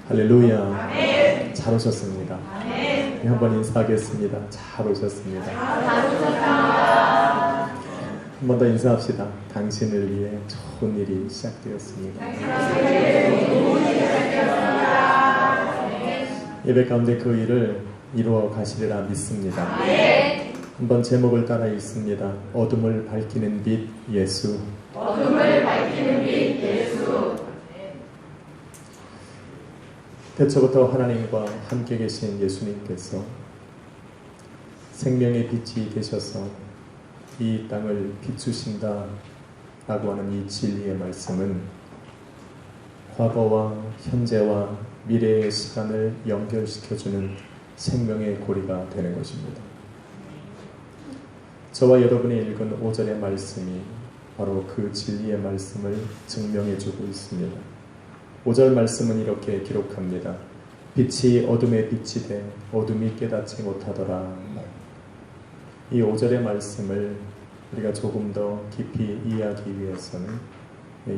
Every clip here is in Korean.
할렐루야. 아멘. 잘 오셨습니다. 아멘. 한번 인사하겠습니다. 잘 오셨습니다. 한 번 더 인사합시다. 당신을 위해 좋은 일이 시작되었습니다. 예배 가운데 그 일을 이루어 가시리라 믿습니다. 한번 제목을 따라 읽습니다. 어둠을 밝히는 빛 예수. 어둠을 밝히는 빛 예수. 태초부터 하나님과 함께 계신 예수님께서 생명의 빛이 되셔서 이 땅을 비추신다 라고 하는 이 진리의 말씀은 과거와 현재와 미래의 시간을 연결시켜주는 생명의 고리가 되는 것입니다. 저와 여러분이 읽은 5절의 말씀이 바로 그 진리의 말씀을 증명해주고 있습니다. 5절 말씀은 이렇게 기록합니다. 빛이 어둠에 빛이 돼 어둠이 깨닫지 못하더라. 이 5절의 말씀을 우리가 조금 더 깊이 이해하기 위해서는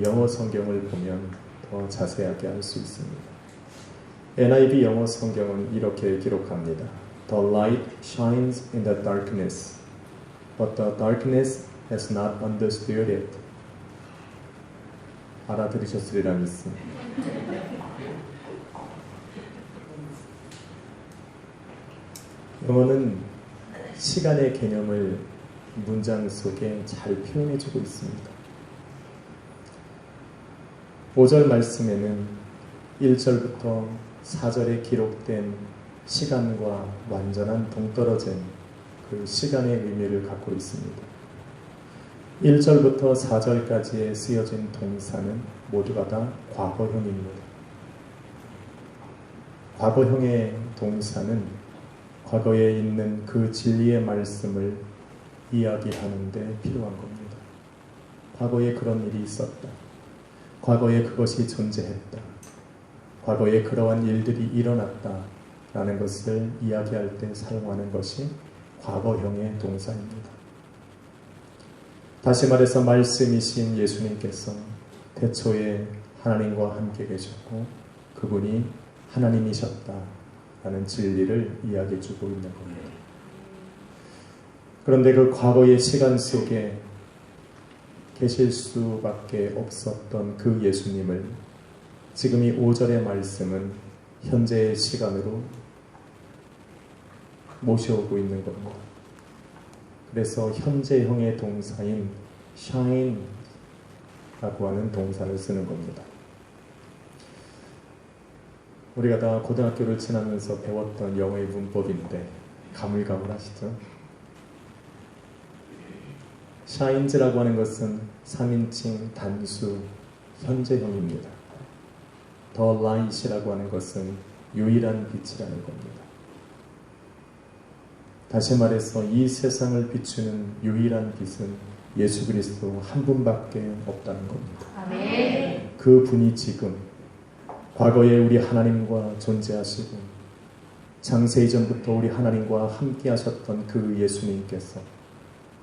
영어 성경을 보면 더 자세하게 알 수 있습니다. NIV 영어 성경은 이렇게 기록합니다. The light shines in the darkness, but the darkness has not understood it. 알아들으셨으리라 믿습니다. 영어는 시간의 개념을 문장 속에 잘 표현해주고 있습니다. 5절 말씀에는 1절부터 4절에 기록된 시간과 완전한 동떨어진 그 시간의 의미를 갖고 있습니다. 1절부터 4절까지에 쓰여진 동사는 모두가 다 과거형입니다. 과거형의 동사는 과거에 있는 그 진리의 말씀을 이야기하는데 필요한 겁니다. 과거에 그런 일이 있었다. 과거에 그것이 존재했다. 과거에 그러한 일들이 일어났다. 라는 것을 이야기할 때 사용하는 것이 과거형의 동사입니다. 다시 말해서 말씀이신 예수님께서 태초에 하나님과 함께 계셨고 그분이 하나님이셨다라는 진리를 이야기해주고 있는 겁니다. 그런데 그 과거의 시간 속에 계실 수밖에 없었던 그 예수님을 지금 이 5절의 말씀은 현재의 시간으로 모셔오고 있는 겁니다. 그래서 현재형의 동사인 shine 라고 하는 동사를 쓰는 겁니다. 우리가 다 고등학교를 지나면서 배웠던 영어의 문법인데 가물가물하시죠? shines라고 하는 것은 3인칭 단수 현재형입니다. the light이라고 하는 것은 유일한 빛이라는 겁니다. 다시 말해서 이 세상을 비추는 유일한 빛은 예수 그리스도 한 분밖에 없다는 겁니다. 아멘. 그 분이 지금 과거에 우리 하나님과 존재하시고 창세 이전부터 우리 하나님과 함께 하셨던 그 예수님께서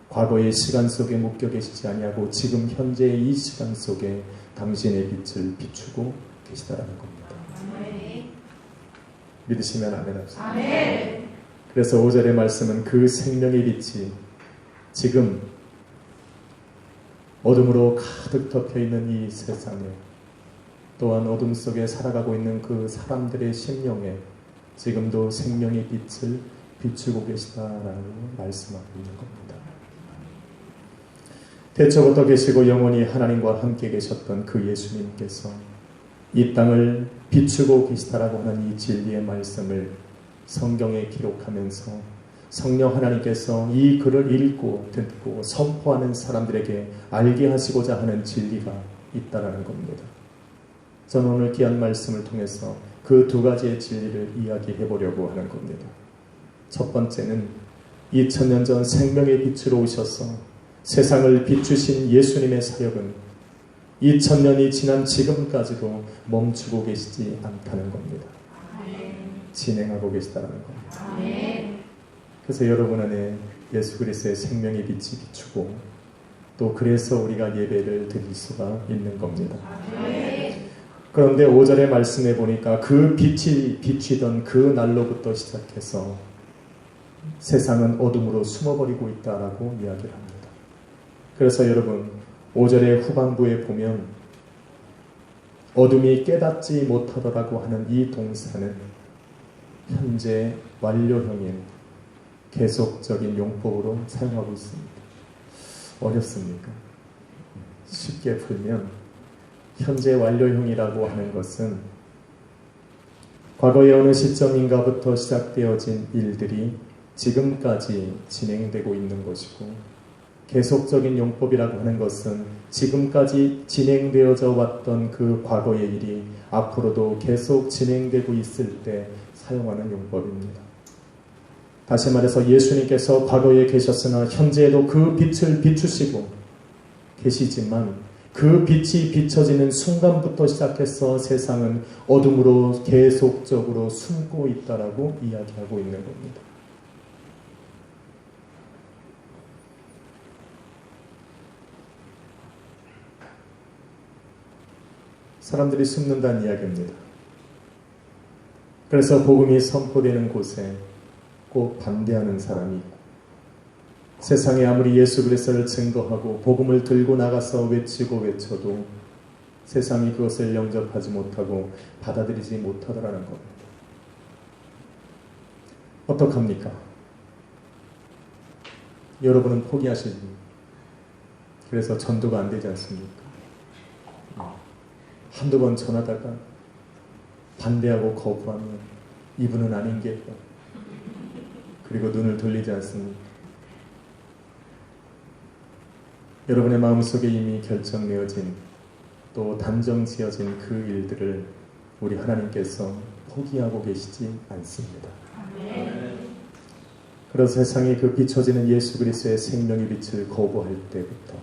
과거의 시간 속에 묶여 계시지 아니하고 지금 현재의 이 시간 속에 당신의 빛을 비추고 계시다라는 겁니다. 아멘. 믿으시면 아멘 합시다. 아멘. 그래서 5절의 말씀은 그 생명의 빛이 지금 어둠으로 가득 덮여있는 이 세상에 또한 어둠 속에 살아가고 있는 그 사람들의 심령에 지금도 생명의 빛을 비추고 계시다라고 말씀하고 있는 겁니다. 태초부터 계시고 영원히 하나님과 함께 계셨던 그 예수님께서 이 땅을 비추고 계시다라고 하는 이 진리의 말씀을 성경에 기록하면서 성령 하나님께서 이 글을 읽고 듣고 선포하는 사람들에게 알게 하시고자 하는 진리가 있다라는 겁니다. 저는 오늘 귀한 말씀을 통해서 그 두 가지의 진리를 이야기해 보려고 하는 겁니다. 첫 번째는 2000년 전 생명의 빛으로 오셔서 세상을 비추신 예수님의 사역은 2000년이 지난 지금까지도 멈추고 계시지 않다는 겁니다. 진행하고 계시다는 겁니다. 아멘. 그래서 여러분 안에 예수 그리스도의 생명의 빛이 비추고 또 그래서 우리가 예배를 드릴 수가 있는 겁니다. 아멘. 그런데 5절의 말씀에 보니까 그 빛이 비치던 그 날로부터 시작해서 세상은 어둠으로 숨어버리고 있다라고 이야기를 합니다. 그래서 여러분 5절의 후반부에 보면 어둠이 깨닫지 못하더라고 하는 이 동사는 현재 완료형인 계속적인 용법으로 사용하고 있습니다. 어렵습니까? 쉽게 풀면 현재 완료형이라고 하는 것은 과거의 어느 시점인가부터 시작되어진 일들이 지금까지 진행되고 있는 것이고, 계속적인 용법이라고 하는 것은 지금까지 진행되어져 왔던 그 과거의 일이 앞으로도 계속 진행되고 있을 때 사용하는 용법입니다. 다시 말해서 예수님께서 과거에 계셨으나 현재에도 그 빛을 비추시고 계시지만 그 빛이 비춰지는 순간부터 시작해서 세상은 어둠으로 계속적으로 숨고 있다라고 이야기하고 있는 겁니다. 사람들이 숨는다는 이야기입니다. 그래서 복음이 선포되는 곳에 꼭 반대하는 사람이 있고, 세상에 아무리 예수 그리스도를 증거하고 복음을 들고 나가서 외쳐도 세상이 그것을 영접하지 못하고 받아들이지 못하더라는 겁니다. 어떡합니까? 여러분은 포기하시니 그래서 전도가 안 되지 않습니까? 한두 번 전하다가 반대하고 거부하면 이분은 아닌겠다. 그리고 눈을 돌리지 않습니까? 여러분의 마음속에 이미 결정되어진 또 단정 지어진 그 일들을 우리 하나님께서 포기하고 계시지 않습니다. 그래서 세상에 그 비춰지는 예수 그리스도의 생명의 빛을 거부할 때부터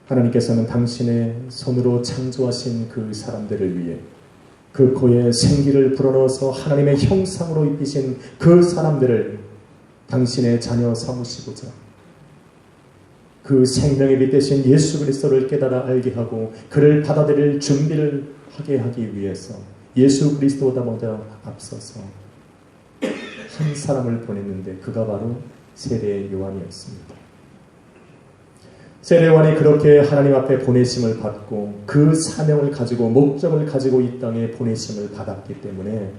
하나님께서는 당신의 손으로 창조하신 그 사람들을 위해 그 코에 생기를 불어넣어서 하나님의 형상으로 입히신 그 사람들을 당신의 자녀 삼으시고자 그 생명의 빛 대신 예수 그리스도를 깨달아 알게 하고 그를 받아들일 준비를 하게 하기 위해서 예수 그리스도보다 먼저 앞서서 한 사람을 보냈는데 그가 바로 세례 요한이었습니다. 세례 요한이 그렇게 하나님 앞에 보내심을 받고 그 사명을 가지고 목적을 가지고 이 땅에 보내심을 받았기 때문에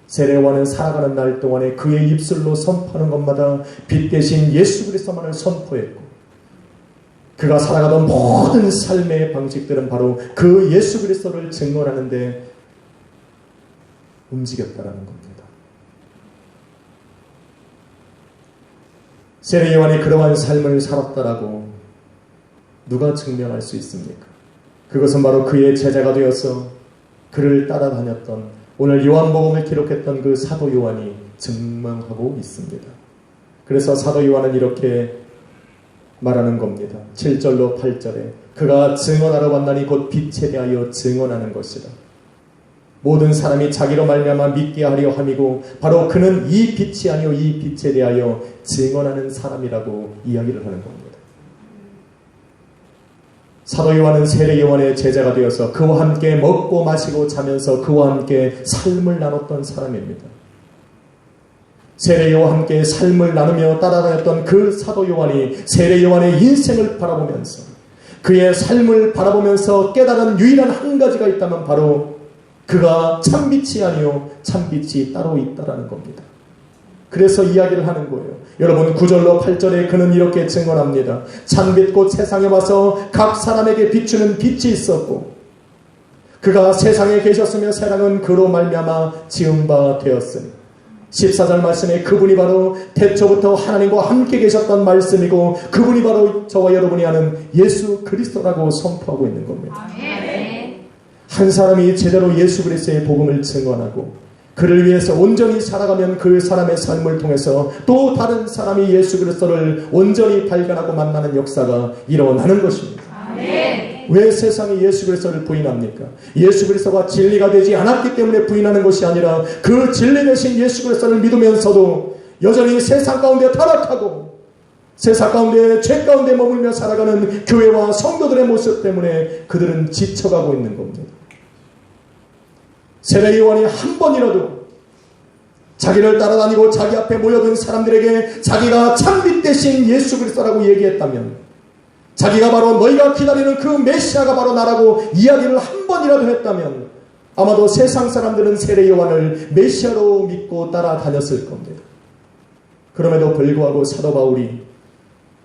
세례 요한은 살아가는 날 동안에 그의 입술로 선포하는 것마다 빛 대신 예수 그리스도만을 선포했고, 그가 살아가던 모든 삶의 방식들은 바로 그 예수 그리스도를 증언하는 데 움직였다라는 겁니다. 세례 요한이 그러한 삶을 살았다라고 누가 증명할 수 있습니까? 그것은 바로 그의 제자가 되어서 그를 따라다녔던, 오늘 요한복음을 기록했던 그 사도 요한이 증명하고 있습니다. 그래서 사도 요한은 이렇게 말하는 겁니다. 7절로 8절에 그가 증언하러 왔나니 곧 빛에 대하여 증언하는 것이다. 모든 사람이 자기로 말미암아 믿게 하려 함이고 바로 그는 이 빛이 아니요 이 빛에 대하여 증언하는 사람이라고 이야기를 하는 겁니다. 사도 요한은 세례 요한의 제자가 되어서 그와 함께 먹고 마시고 자면서 그와 함께 삶을 나눴던 사람입니다. 세례 요한과 함께 삶을 나누며 따라다녔던 그 사도 요한이 세례 요한의 인생을 바라보면서 그의 삶을 바라보면서 깨달은 유일한 한 가지가 있다면 바로 그가 참빛이 아니요 참빛이 따로 있다라는 겁니다. 그래서 이야기를 하는 거예요. 여러분 9절로 8절에 그는 이렇게 증언합니다. 참빛 곧 세상에 와서 각 사람에게 비추는 빛이 있었고 그가 세상에 계셨으며 세상은 그로 말미암아 지은 바 되었으니 14절 말씀에 그분이 바로 태초부터 하나님과 함께 계셨던 말씀이고 그분이 바로 저와 여러분이 아는 예수 그리스도라고 선포하고 있는 겁니다. 한 사람이 제대로 예수 그리스도의 복음을 증언하고 그를 위해서 온전히 살아가면 그 사람의 삶을 통해서 또 다른 사람이 예수 그리스도를 온전히 발견하고 만나는 역사가 일어나는 것입니다. 왜 세상이 예수 그리스도를 부인합니까? 예수 그리스도가 진리가 되지 않았기 때문에 부인하는 것이 아니라 그 진리 되신 예수 그리스도를 믿으면서도 여전히 세상 가운데 타락하고 세상 가운데 죄 가운데 머물며 살아가는 교회와 성도들의 모습 때문에 그들은 지쳐가고 있는 겁니다. 세례 요한이 한 번이라도 자기를 따라다니고 자기 앞에 모여든 사람들에게 자기가 참빛 대신 예수 그리스도라고 얘기했다면, 자기가 바로 너희가 기다리는 그 메시아가 바로 나라고 이야기를 한 번이라도 했다면, 아마도 세상 사람들은 세례 요한을 메시아로 믿고 따라다녔을 겁니다. 그럼에도 불구하고 사도 바울이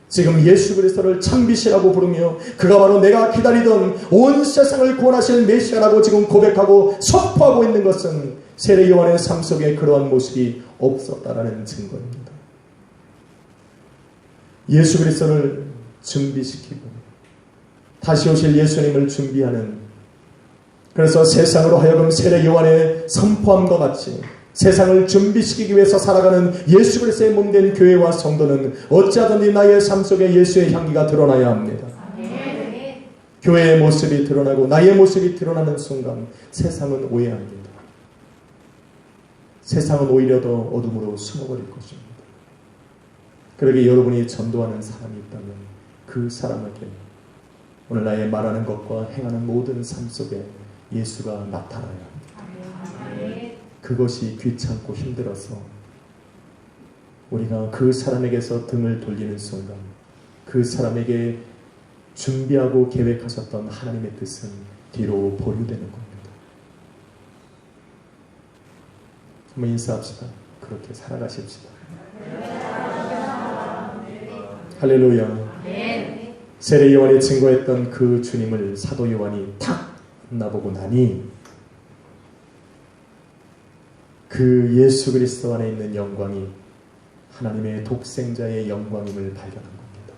지금 예수 그리스도를 참빛이라고 부르며 그가 바로 내가 기다리던 온 세상을 구원하실 메시아라고 지금 고백하고 선포하고 있는 것은 세례 요한의 삶 속에 그러한 모습이 없었다라는 증거입니다. 예수 그리스도를 준비시키고 다시 오실 예수님을 준비하는, 그래서 세상으로 하여금 세례 요한의 선포함과 같이 세상을 준비시키기 위해서 살아가는 예수 그리스도의 몸된 교회와 성도는 어찌하든지 나의 삶 속에 예수의 향기가 드러나야 합니다. 교회의 모습이 드러나고 나의 모습이 드러나는 순간 세상은 오해합니다. 세상은 오히려 더 어둠으로 숨어버릴 것입니다. 그러게 여러분이 전도하는 사람이 있다면 그 사람에게 오늘 나의 말하는 것과 행하는 모든 삶 속에 예수가 나타나야 합니다. 그것이 귀찮고 힘들어서 우리가 그 사람에게서 등을 돌리는 순간 그 사람에게 준비하고 계획하셨던 하나님의 뜻은 뒤로 보류되는 겁니다. 한번 인사합시다. 그렇게 살아가십시다. 할렐루야. 세례 요한이 증거했던 그 주님을 사도 요한이 탁 만나보고 나니 그 예수 그리스도 안에 있는 영광이 하나님의 독생자의 영광임을 발견한 겁니다.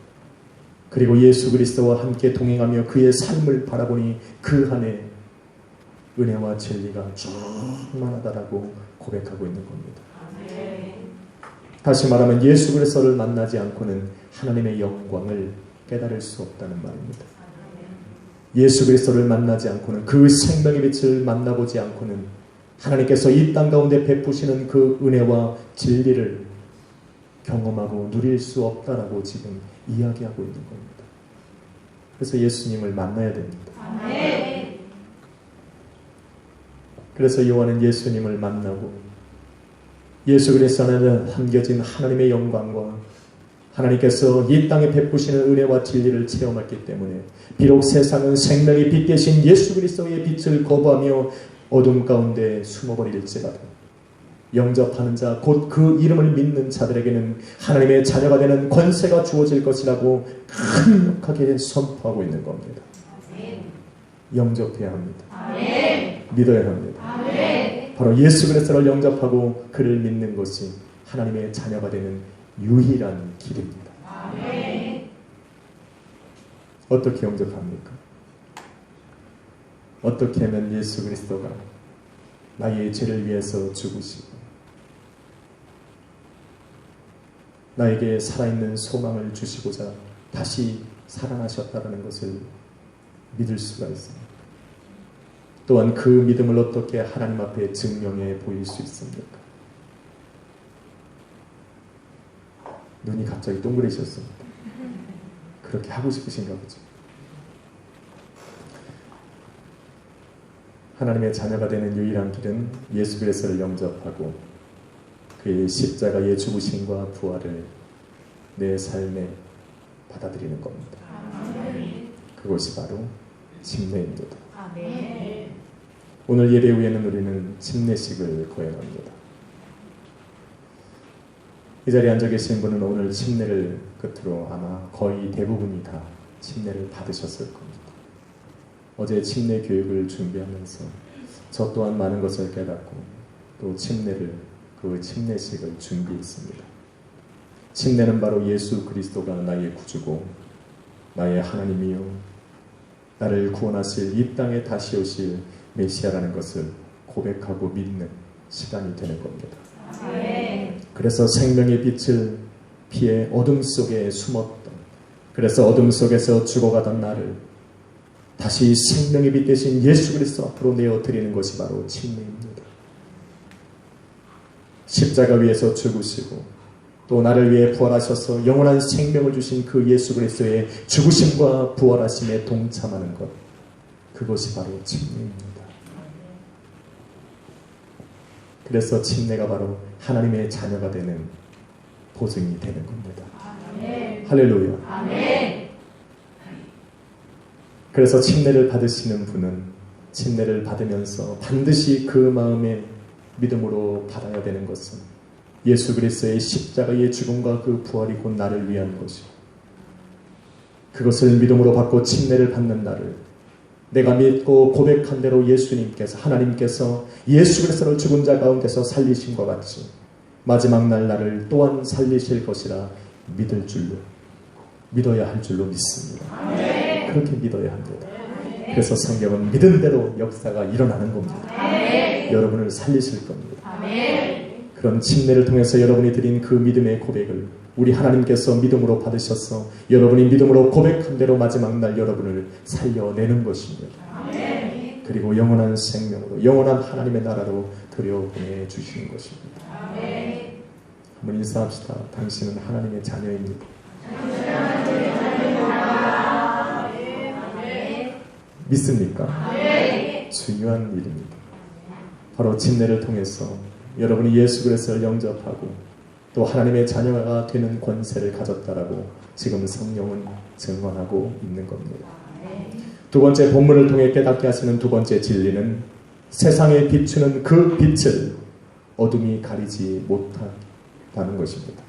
그리고 예수 그리스도와 함께 동행하며 그의 삶을 바라보니 그 안에 은혜와 진리가 충만하다라고 고백하고 있는 겁니다. 다시 말하면 예수 그리스도를 만나지 않고는 하나님의 영광을 깨달을 수 없다는 말입니다. 예수 그리스도를 만나지 않고는, 그 생명의 빛을 만나보지 않고는 하나님께서 이 땅 가운데 베푸시는 그 은혜와 진리를 경험하고 누릴 수 없다라고 지금 이야기하고 있는 겁니다. 그래서 예수님을 만나야 됩니다. 그래서 요한은 예수님을 만나고 예수 그리스도 안에 담겨진 하나님의 영광과 하나님께서 이 땅에 베푸시는 은혜와 진리를 체험했기 때문에 비록 세상은 생명의 빛 대신 예수 그리스도의 빛을 거부하며 어둠 가운데 숨어버릴지라도 영접하는 자, 곧 그 이름을 믿는 자들에게는 하나님의 자녀가 되는 권세가 주어질 것이라고 강력하게 선포하고 있는 겁니다. 영접해야 합니다. 믿어야 합니다. 바로 예수 그리스도를 영접하고 그를 믿는 것이 하나님의 자녀가 되는 유일한 길입니다. 어떻게 영접합니까? 어떻게 하면 예수 그리스도가 나의 죄를 위해서 죽으시고 나에게 살아있는 소망을 주시고자 다시 살아나셨다는 것을 믿을 수가 있습니다. 또한 그 믿음을 어떻게 하나님 앞에 증명해 보일 수 있습니까? 눈이 갑자기 동그래졌습니다. 그렇게 하고 싶으신가 보죠. 하나님의 자녀가 되는 유일한 길은 예수 그리스도를 영접하고 그의 십자가의 죽으심과 부활을 내 삶에 받아들이는 겁니다. 그것이 바로 침례입니다. 오늘 예배 후에는 우리는 침례식을 거행합니다. 이 자리에 앉아 계신 분은 오늘 침례를 끝으로 아마 거의 대부분이 다 침례를 받으셨을 겁니다. 어제 침례 교육을 준비하면서 저 또한 많은 것을 깨닫고 또 그 침례식을 준비했습니다. 침례는 바로 예수 그리스도가 나의 구주고 나의 하나님이요 나를 구원하실 이 땅에 다시 오실 메시아라는 것을 고백하고 믿는 시간이 되는 겁니다. 그래서 생명의 빛을 피해 어둠 속에 숨었던, 그래서 어둠 속에서 죽어가던 나를 다시 생명의 빛 대신 예수 그리스도 앞으로 내어드리는 것이 바로 침례입니다. 십자가 위에서 죽으시고 또 나를 위해 부활하셔서 영원한 생명을 주신 그 예수 그리스도의 죽으심과 부활하심에 동참하는 것, 그것이 바로 침례입니다. 그래서 침례가 바로 하나님의 자녀가 되는 보증이 되는 겁니다. 아멘. 할렐루야. 아멘. 그래서 침례를 받으시는 분은 침례를 받으면서 반드시 그 마음에 믿음으로 받아야 되는 것은 예수 그리스도의 십자가의 죽음과 그 부활이 곧 나를 위한 것이고, 그것을 믿음으로 받고 침례를 받는 나를 내가 믿고 고백한 대로 예수님께서, 하나님께서 예수 그리스도를 죽은 자 가운데서 살리신 것 같이 마지막 날 나를 또한 살리실 것이라 믿어야 할 줄로 믿습니다. 아멘. 그렇게 믿어야 합니다. 그래서 성경은 믿은 대로 역사가 일어나는 겁니다. 아멘. 여러분을 살리실 겁니다. 아멘. 그런 침례를 통해서 여러분이 드린 그 믿음의 고백을 우리 하나님께서 믿음으로 받으셔서 여러분이 믿음으로 고백한 대로 마지막 날 여러분을 살려내는 것입니다. 아멘. 그리고 영원한 생명으로, 영원한 하나님의 나라로 들여보내 주시는 것입니다. 아멘. 한번 인사합시다. 당신은 하나님의 자녀입니다. 믿습니까? 중요한 일입니다. 바로 침례를 통해서 여러분이 예수 그리스도를 영접하고 또 하나님의 자녀가 되는 권세를 가졌다라고 지금 성령은 증언하고 있는 겁니다. 두 번째 본문을 통해 깨닫게 하시는 두 번째 진리는 세상에 비추는 그 빛을 어둠이 가리지 못한다는 것입니다.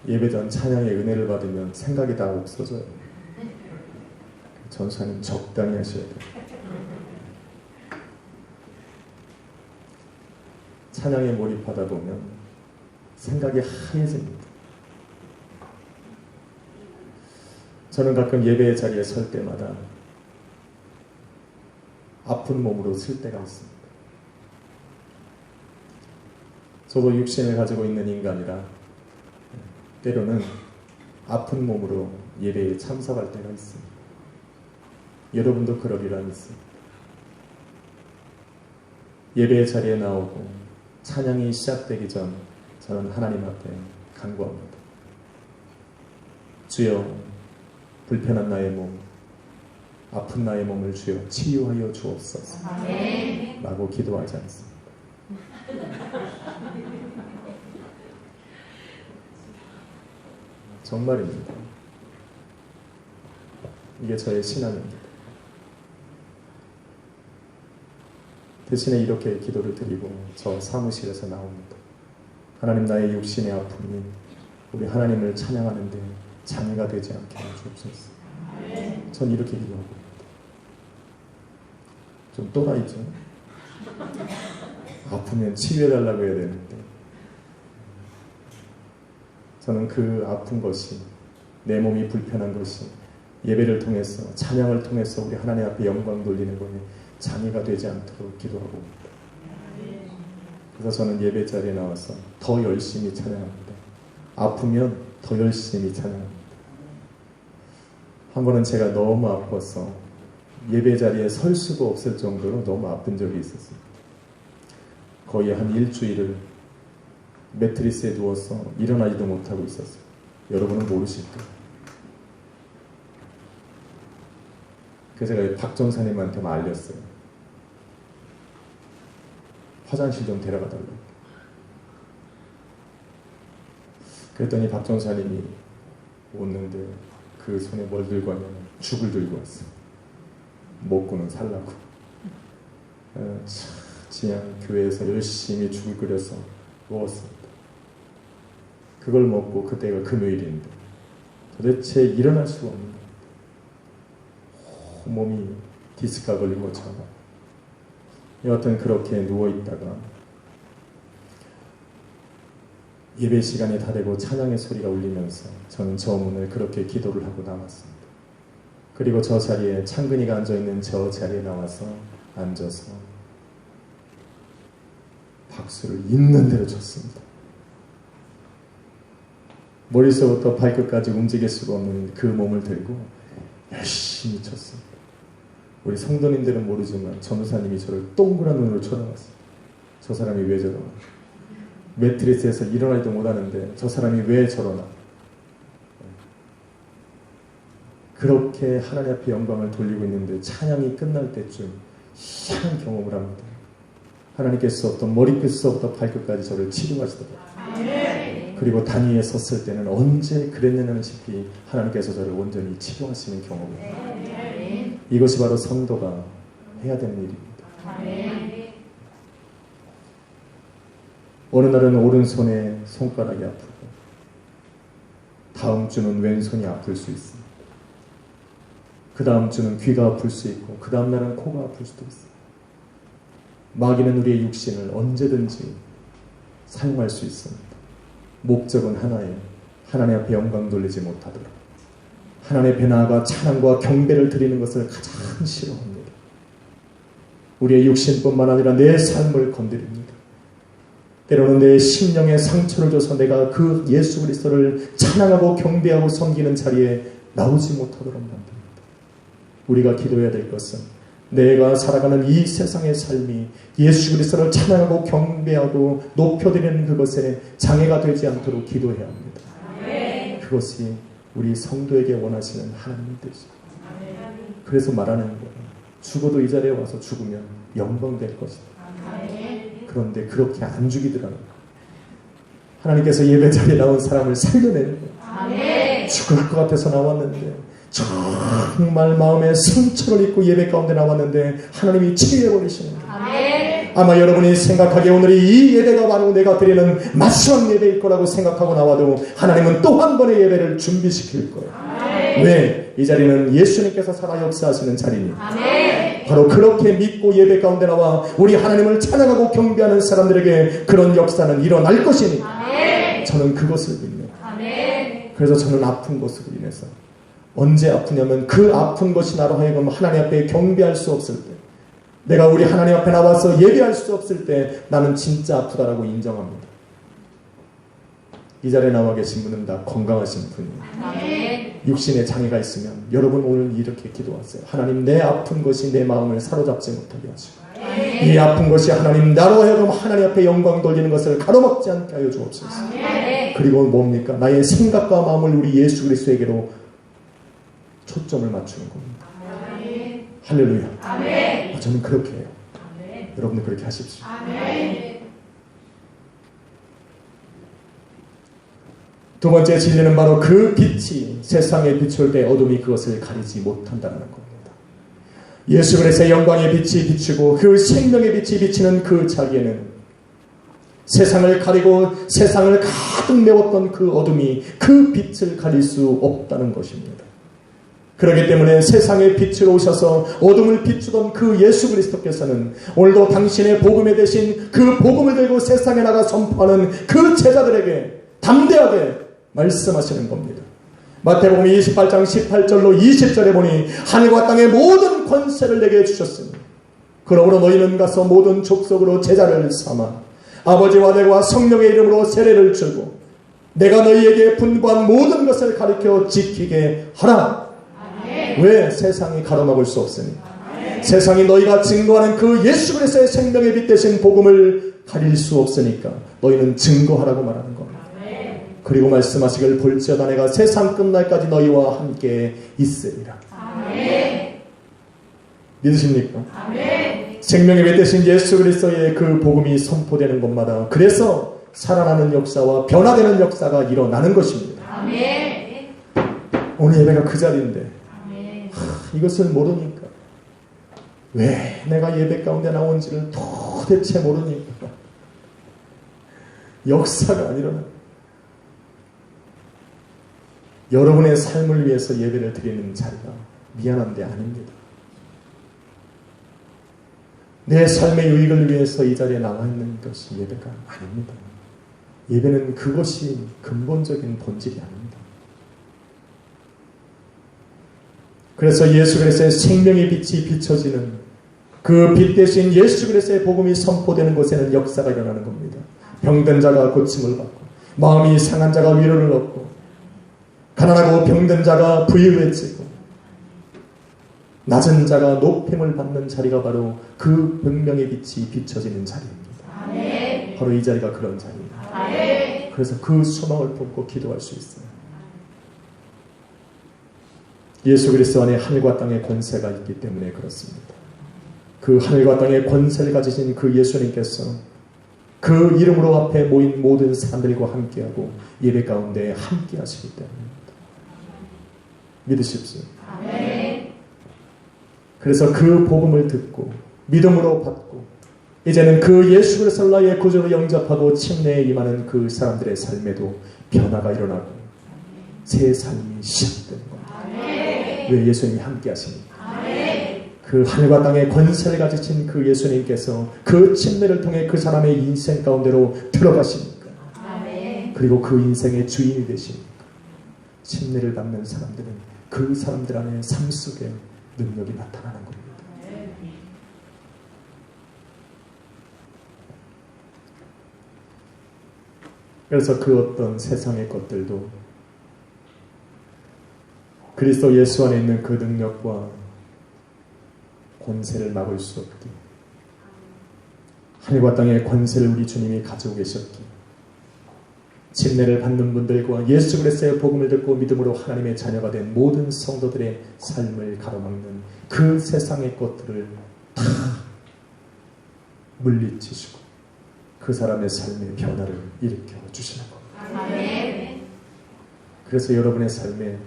예배전 찬양의 은혜를 받으면 생각이 다 없어져요. 전사님 적당히 하셔야 돼요. 찬양에 몰입하다 보면 생각이 하얘집니다. 저는 가끔 예배의 자리에 설 때마다 아픈 몸으로 쓸 때가 있습니다. 저도 육신을 가지고 있는 인간이라 때로는 아픈 몸으로 예배에 참석할 때가 있습니다. 여러분도 그러리라 믿습니다. 예배의 자리에 나오고 찬양이 시작되기 전 저는 하나님 앞에 간구합니다. 주여, 불편한 나의 몸, 아픈 나의 몸을 주여 치유하여 주옵소서 라고 기도하지 않습니다. 정말입니다. 이게 저의 신앙입니다. 대신에 이렇게 기도를 드리고 저 사무실에서 나옵니다. 하나님, 나의 육신의 아픔이 우리 하나님을 찬양하는데 장애가 되지 않게 해주옵소서. 전 이렇게 기도하고 있습니다. 좀 또라이죠? 아프면 치료해달라고 해야 되는데 저는 그 아픈 것이, 내 몸이 불편한 것이 예배를 통해서, 찬양을 통해서 우리 하나님 앞에 영광 돌리는 거에 장애가 되지 않도록 기도하고 있습니다. 그래서 저는 예배 자리에 나와서 더 열심히 찬양합니다. 아프면 더 열심히 찬양합니다. 한 번은 제가 너무 아파서 예배 자리에 설 수가 없을 정도로 너무 아픈 적이 있었습니다. 거의 한 일주일을 매트리스에 누워서 일어나지도 못하고 있었어요. 여러분은 모르실 거예요. 그래서 제가 박 전사님한테 알렸어요. 화장실 좀 데려가달라고. 그랬더니 박 전사님이 오는데 그 손에 뭘 들고 왔냐면 죽을 들고 왔어요. 먹고는 살라고. 지양 교회에서 열심히 죽을 끓여서 먹었습니다. 그걸 먹고 그때가 금요일인데 도대체 일어날 수가 없는 거예요. 몸이 디스크가 걸린 것처럼. 여하튼 그렇게 누워있다가 예배 시간이 다 되고 찬양의 소리가 울리면서 저는 저 문을 그렇게 기도를 하고 나왔습니다. 그리고 저 자리에, 창근이가 앉아있는 저 자리에 나와서 앉아서 박수를 있는 대로 쳤습니다. 머리서부터 발끝까지 움직일 수가 없는 그 몸을 들고 열심히 쳤습니다. 우리 성도님들은 모르지만 전도사님이 저를 동그란 눈으로 쳐다봤어요. 저 사람이 왜 저러나? 매트리스에서 일어나지도 못하는데 저 사람이 왜 저러나? 그렇게 하나님 앞에 영광을 돌리고 있는데 찬양이 끝날 때쯤 희한한 경험을 합니다. 하나님께서 어떤 머리끝서부터 발끝까지 저를 치료하시더라고요. 그리고 단 위에 섰을 때는 언제 그랬느냐는 싶이 하나님께서 저를 온전히 치료하시는 경험을. 이것이 바로 성도가 해야 되는 일입니다. 어느 날은 오른손에 손가락이 아프고 다음 주는 왼손이 아플 수 있습니다. 그 다음 주는 귀가 아플 수 있고 그 다음 날은 코가 아플 수도 있어요. 마귀는 우리의 육신을 언제든지 사용할 수 있습니다. 목적은 하나예요. 하나님 앞에 영광 돌리지 못하도록 하나님 앞에 나아가 찬양과 경배를 드리는 것을 가장 싫어합니다. 우리의 육신뿐만 아니라 내 삶을 건드립니다. 때로는 내 심령에 상처를 줘서 내가 그 예수 그리스도를 찬양하고 경배하고 섬기는 자리에 나오지 못하도록 만듭니다. 우리가 기도해야 될 것은 내가 살아가는 이 세상의 삶이 예수 그리스도를 찬양하고 경배하고 높여드리는 그것에 장애가 되지 않도록 기도해야 합니다. 그것이 우리 성도에게 원하시는 하나님의 뜻입니다. 그래서 말하는 거예요. 죽어도 이 자리에 와서 죽으면 영광 될 것이다. 그런데 그렇게 안 죽이더라고요. 하나님께서 예배 자리에 나온 사람을 살려내는 거예요. 죽을 것 같아서 나왔는데 정말 마음에 상처를 입고 예배 가운데 나왔는데 하나님이 치유해버리시는 거예요. 아마 여러분이 생각하기에 오늘이 이 예배가 바로 내가 드리는 마지막 예배일 거라고 생각하고 나와도 하나님은 또 한 번의 예배를 준비시킬 거예요. 왜? 이 자리는 예수님께서 살아 역사하시는 자리니 바로 그렇게 믿고 예배 가운데 나와 우리 하나님을 찬양하고 경배하는 사람들에게 그런 역사는 일어날 것이니 저는 그것을 믿습니다. 그래서 저는 아픈 것으로 인해서 언제 아프냐면 그 아픈 것이 나로 하여금 하나님 앞에 경배할 수 없을 때 내가 우리 하나님 앞에 나와서 예배할 수 없을 때 나는 진짜 아프다라고 인정합니다. 이 자리에 나와 계신 분은 다 건강하신 분이에요. 육신에 장애가 있으면 여러분 오늘 이렇게 기도하세요. 하나님 내 아픈 것이 내 마음을 사로잡지 못하게 하시고 이 아픈 것이 하나님 나로 하여금 하나님 앞에 영광 돌리는 것을 가로막지 않게 하여 주옵소서. 그리고 뭡니까? 나의 생각과 마음을 우리 예수 그리스도에게로 초점을 맞추는 겁니다. 할렐루야. 저는 그렇게 해요. 여러분도 그렇게 하십시오. 두 번째 진리는 바로 그 빛이 세상에 비출 때 어둠이 그것을 가리지 못한다는 겁니다. 예수 그리스도의 영광의 빛이 비추고 그 생명의 빛이 비치는 그 자리에는 세상을 가리고 세상을 가득 메웠던 그 어둠이 그 빛을 가릴 수 없다는 것입니다. 그렇기 때문에 세상의 빛으로 오셔서 어둠을 비추던 그 예수 그리스도께서는 오늘도 당신의 복음에 대신 그 복음을 들고 세상에 나가 선포하는 그 제자들에게 담대하게 말씀하시는 겁니다. 마태복음 28장 18절로 20절에 보니 하늘과 땅의 모든 권세를 내게 주셨으니 그러므로 너희는 가서 모든 족속으로 제자를 삼아 아버지와 아들과 성령의 이름으로 세례를 주고 내가 너희에게 분부한 모든 것을 가르쳐 지키게 하라. 왜? 세상이 가로막을 수 없으니 세상이 너희가 증거하는 그 예수 그리스도의 생명의 빛 대신 복음을 가릴 수 없으니까 너희는 증거하라고 말하는 겁니다. 그리고 말씀하시길 볼지어다 내가 세상 끝날까지 너희와 함께 있으리라. 믿으십니까? 생명의 빛 대신 예수 그리스도의 그 복음이 선포되는 곳마다 그래서 살아나는 역사와 변화되는 역사가 일어나는 것입니다. 오늘 예배가 그 자리인데 이것을 모르니까 왜 내가 예배 가운데 나온지를 도대체 모르니까 역사가 안 일어나. 여러분의 삶을 위해서 예배를 드리는 자리가 미안한데 아닙니다. 내 삶의 유익을 위해서 이 자리에 나와 있는 것이 예배가 아닙니다. 예배는 그것이 근본적인 본질이 아닙니다. 그래서 예수 그리스도의 생명의 빛이 비춰지는 그 빛 대신 예수 그리스도의 복음이 선포되는 곳에는 역사가 일어나는 겁니다. 병든 자가 고침을 받고 마음이 상한 자가 위로를 얻고 가난하고 병든 자가 부유해지고 낮은 자가 높임을 받는 자리가 바로 그 생명의 빛이 비춰지는 자리입니다. 바로 이 자리가 그런 자리입니다. 그래서 그 소망을 품고 기도할 수 있어요. 예수 그리스도 안에 하늘과 땅의 권세가 있기 때문에 그렇습니다. 그 하늘과 땅의 권세를 가지신 그 예수님께서 그 이름으로 앞에 모인 모든 사람들과 함께하고 예배 가운데 함께하시기 때문입니다. 믿으십시오. 아멘. 그래서 그 복음을 듣고 믿음으로 받고 이제는 그 예수 그리스도를 나의 구주로 영접하고 침례에 임하는 그 사람들의 삶에도 변화가 일어나고 새 삶이 시작되는 겁니다. 왜? 예수님이 함께 하시니까. 그 하늘과 땅의 권세를 가지신 그 예수님께서 그 침례를 통해 그 사람의 인생 가운데로 들어가시니까. 그리고 그 인생의 주인이 되시니까 침례를 받는 사람들은 그 사람들 안에 삶 속에 능력이 나타나는 겁니다. 그래서 그 어떤 세상의 것들도 그리스도 예수 안에 있는 그 능력과 권세를 막을 수 없기. 하늘과 땅의 권세를 우리 주님이 가지고 계셨기. 침례를 받는 분들과 예수 그리스도의 복음을 듣고 믿음으로 하나님의 자녀가 된 모든 성도들의 삶을 가로막는 그 세상의 것들을 다 물리치시고 그 사람의 삶의 변화를 일으켜 주시는 겁니다. 아멘. 그래서 여러분의 삶에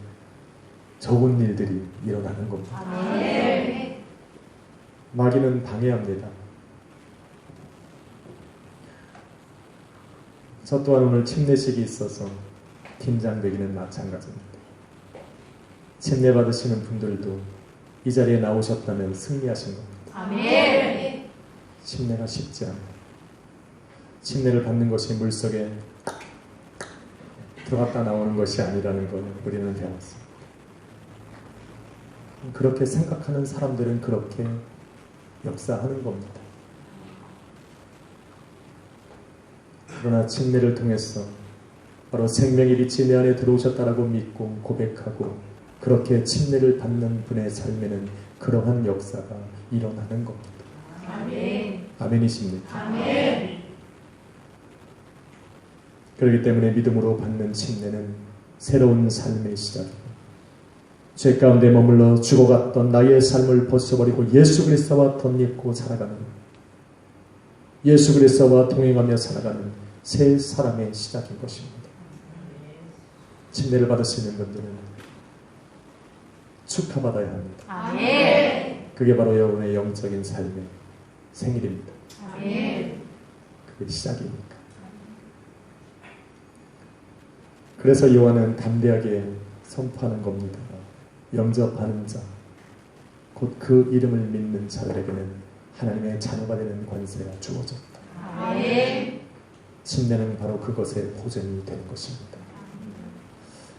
좋은 일들이 일어나는 겁니다. 아멘. 마귀는 방해합니다. 저 또한 오늘 침례식이 있어서 긴장되기는 마찬가지입니다. 침례 받으시는 분들도 이 자리에 나오셨다면 승리하신 겁니다. 아멘. 침례가 쉽지 않아요. 침례를 받는 것이 물속에 들어갔다 나오는 것이 아니라는 걸 우리는 배웠습니다. 그렇게 생각하는 사람들은 그렇게 역사하는 겁니다. 그러나 침례를 통해서 바로 생명의 빛이 내 안에 들어오셨다라고 믿고 고백하고 그렇게 침례를 받는 분의 삶에는 그러한 역사가 일어나는 겁니다. 아멘. 아멘이십니까? 아멘. 그렇기 때문에 믿음으로 받는 침례는 새로운 삶의 시작이고 죄 가운데 머물러 죽어갔던 나의 삶을 벗어버리고 예수 그리스도와 덧입고 살아가는 예수 그리스도와 동행하며 살아가는 새 사람의 시작인 것입니다. 침례를 받으시는 분들은 축하받아야 합니다. 아멘. 그게 바로 여러분의 영적인 삶의 생일입니다. 아멘. 그게 시작이니까. 그래서 요한은 담대하게 선포하는 겁니다. 영접하는 자, 곧 그 이름을 믿는 자들에게는 하나님의 자녀가 되는 권세가 주어졌다. 아멘. 침례는 바로 그것의 보전이 되는 것입니다.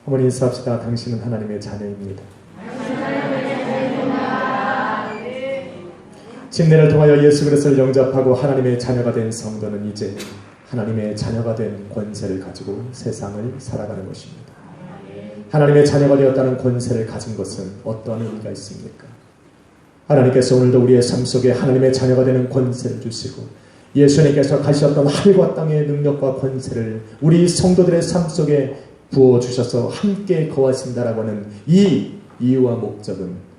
한번 인사합시다. 당신은 하나님의 자녀입니다. 침례를 통하여 예수 그리스도를 영접하고 하나님의 자녀가 된 성도는 이제 하나님의 자녀가 된 권세를 가지고 세상을 살아가는 것입니다. 하나님의 자녀가 되었다는 권세를 가진 것은 어떠한 의미가 있습니까? 하나님께서 오늘도 우리의 삶 속에 하나님의 자녀가 되는 권세를 주시고 예수님께서 가지셨던 하늘과 땅의 능력과 권세를 우리 성도들의 삶 속에 부어주셔서 함께 거하신다라고 하는 이 이유와 목적은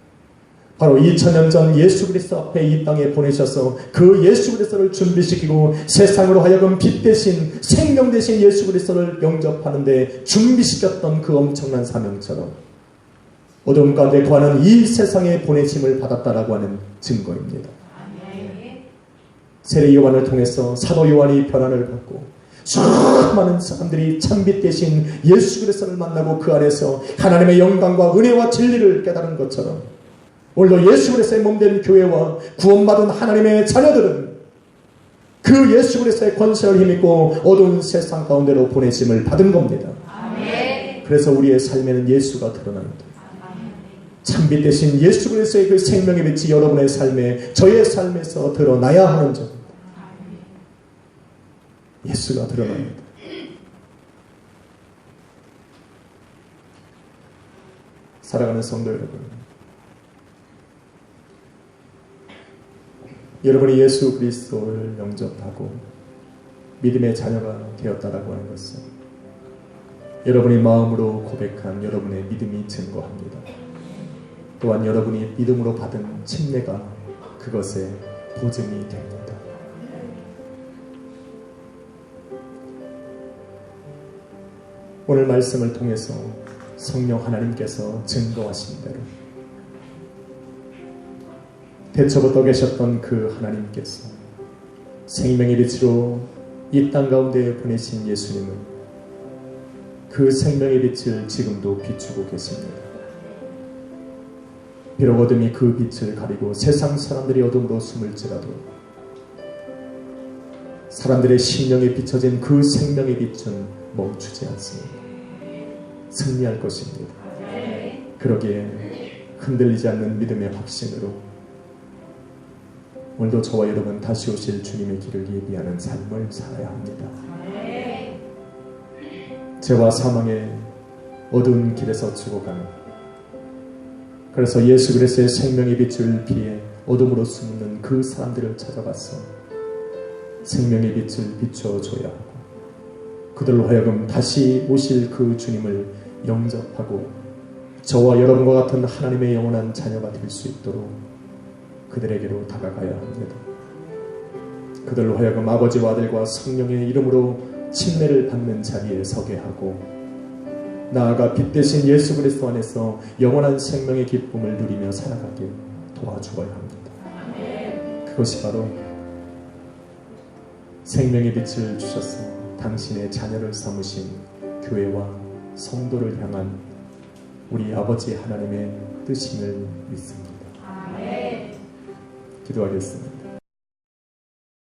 바로 2000년 전 예수 그리스도 앞에 이 땅에 보내셔서 그 예수 그리스도를 준비시키고 세상으로 하여금 빛 대신 생명 대신 예수 그리스도를 영접하는 데 준비시켰던 그 엄청난 사명처럼 어둠 가운데 거하는 이 세상에 보내심을 받았다라고 하는 증거입니다. 세례 요한을 통해서 사도 요한이 변화를 받고 수많은 사람들이 참빛 대신 예수 그리스도를 만나고 그 안에서 하나님의 영광과 은혜와 진리를 깨달은 것처럼 오늘도 예수 그리스도의 몸된 교회와 구원받은 하나님의 자녀들은 그 예수 그리스도의 권세를 힘입고 어두운 세상 가운데로 보내심을 받은 겁니다. 아멘. 그래서 우리의 삶에는 예수가 드러납니다. 참빛 대신 예수 그리스도의 그 생명의 빛이 여러분의 삶에 저의 삶에서 드러나야 하는 점. 예수가 드러납니다. 사랑하는 성도 여러분, 여러분이 예수 그리스도를 영접하고 믿음의 자녀가 되었다라고 하는 것은 여러분이 마음으로 고백한 여러분의 믿음이 증거합니다. 또한 여러분이 믿음으로 받은 침례가 그것의 보증이 됩니다. 오늘 말씀을 통해서 성령 하나님께서 증거하신 대로 태초부터 계셨던 그 하나님께서 생명의 빛으로 이 땅 가운데 보내신 예수님은 그 생명의 빛을 지금도 비추고 계십니다. 비록 어둠이 그 빛을 가리고 세상 사람들이 어둠으로 숨을지라도 사람들의 심령에 비춰진 그 생명의 빛은 멈추지 않습니다. 승리할 것입니다. 그러기에 흔들리지 않는 믿음의 확신으로 오늘도 저와 여러분 다시 오실 주님의 길을 예비하는 삶을 살아야 합니다. 죄와 사망의 어두운 길에서 죽어가는, 그래서 예수 그리스도의 생명의 빛을 피해 어둠으로 숨는 그 사람들을 찾아가서 생명의 빛을 비춰줘야 하고, 그들로 하여금 다시 오실 그 주님을 영접하고 저와 여러분과 같은 하나님의 영원한 자녀가 될 수 있도록 그들에게로 다가가야 합니다. 그들로 하여금 아버지와 아들과 성령의 이름으로 침례를 받는 자리에 서게 하고, 나아가 빛 대신 예수 그리스도 안에서 영원한 생명의 기쁨을 누리며 살아가길 도와주어야 합니다. 그것이 바로 생명의 빛을 주셔서 당신의 자녀를 삼으신 교회와 성도를 향한 우리 아버지 하나님의 뜻임을 믿습니다. 기도하겠습니다.